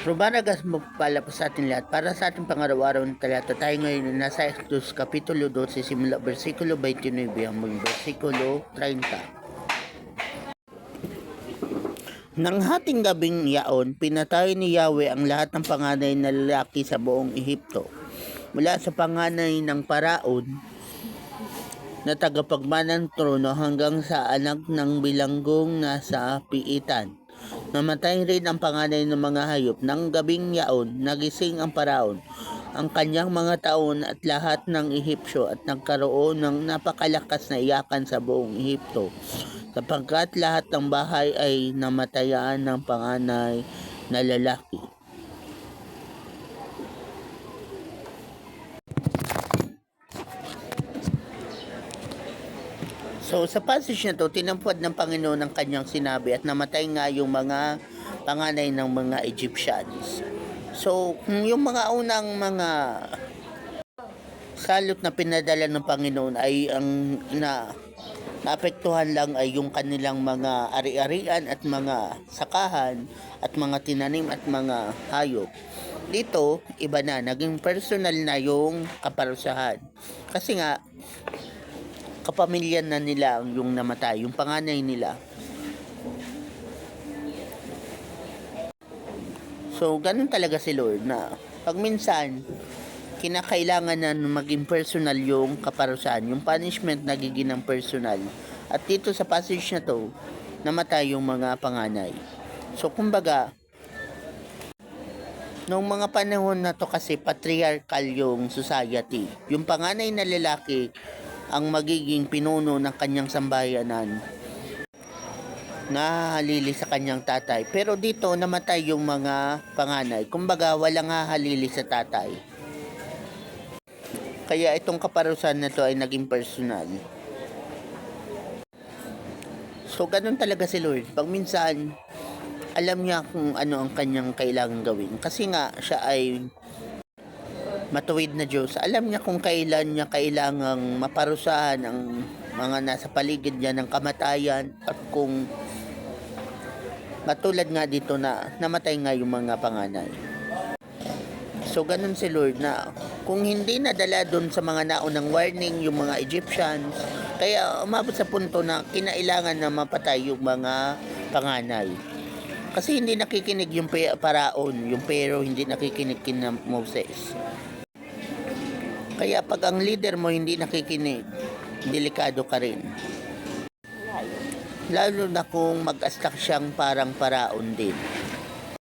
Rumaragas magpala po sa ating lahat para sa ating pangaraw-araw na talata. Tayo ngayon nasa Exodus Kapitulo 12 simula versikulo 29 hanggang versikulo 30. Nang hating gabing yaon, pinatay ni Yahweh ang lahat ng panganay na lalaki sa buong Ehipto. Mula sa panganay ng Paraon na tagapagmana ng trono hanggang sa anak ng bilanggong nasa piitan. Namatay rin ang panganay ng mga hayop. Nang gabing yaon, nagising ang Paraon, ang kanyang mga taon at lahat ng Ehipsyo at nagkaroon ng napakalakas na iyakan sa buong Ehipto, sapagkat lahat ng bahay ay namatayan ng panganay na lalaki. So sa passage na to, tinampad ng Panginoon ang kanyang sinabi at namatay nga yung mga panganay ng mga Egyptians. So yung mga unang mga salot na pinadala ng Panginoon ay ang naapektuhan lang ay yung kanilang mga ari-arian at mga sakahan at mga tinanim at mga hayop. Dito, iba na, naging personal na yung kaparusahan. Kasi nga, kapamilya na nila yung namatay, yung panganay nila. So, ganun talaga si Lord na pag minsan, kinakailangan na maging personal yung kaparusahan, yung punishment nagiging ng personal. At dito sa passage na to, namatay yung mga panganay. So, kumbaga, noong mga panahon na to kasi patriarchal yung society. Yung panganay na lalaki ang magiging pinuno ng kanyang sambayanan, nahahalili sa kanyang tatay. Pero dito namatay yung mga panganay. Kumbaga walang hahalili sa tatay. Kaya itong kaparusahan na to ay naging personal. So ganun talaga si Lord. Pag minsan alam niya kung ano ang kanyang kailangan gawin. Kasi nga siya ay matuwid na Diyos. Alam niya kung kailan niya kailangang maparusahan ang mga nasa paligid niya ng kamatayan at kung matulad nga dito na namatay nga yung mga panganay. So ganun si Lord na kung hindi nadala doon sa mga naunang warning yung mga Egyptians, kaya umabot sa punto na kinailangan na mapatay yung mga panganay. Kasi hindi nakikinig yung Paraon, yung Pero hindi nakikinig kina Moses. Kaya pag ang leader mo hindi nakikinig, delikado ka rin. Lalo na kung mag-astak siyang parang Paraon din.